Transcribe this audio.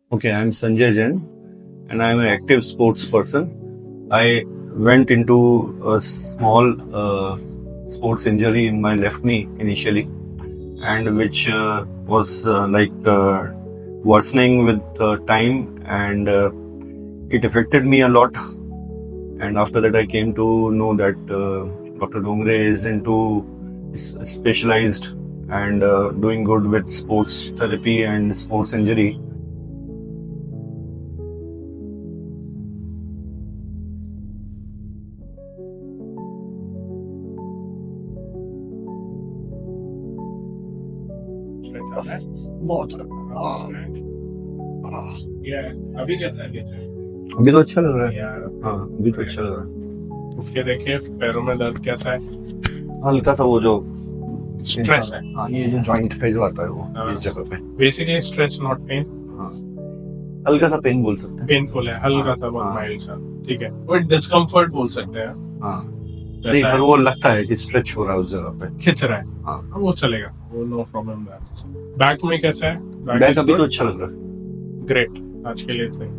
Okay, I'm Sanjay Jain and I'm an active sports person. I went into a small sports injury in my left knee initially, and which was worsening with time, and it affected me a lot. And after that, I came to know that Dr. Dongre is into specialized and doing good with sports therapy and sports injury. बहुत अभी कैसा है? अभी तो अच्छा लग रहा है। यार हाँ, अभी तो अच्छा लग रहा है। उसके देखिए पैरों में दर्द कैसा है? हल्का सा वो जो स्ट्रेस है। हाँ, ये जो जॉइंट पे जो आता है वो हाँ। इस जगह पे। Basically stress not pain. हाँ, हल्का सा पेन बोल सकते हैं। पेनफुल है, हल्का सा, बहुत हाँ। माइल्ड सा। ठीक है, वो डिस्कम्फर्ट बोल सकते हैं। हाँ, नहीं, जैसा पर है, वो लगता है कि स्ट्रेच हो रहा है उस जगह पे। खिंच रहा है। हाँ, वो चलेगा, वो नो प्रॉब्लम। बैक में कैसा है? बैक अभी तो अच्छा लग रहा है। ग्रेट, आज के लिए इतना ही।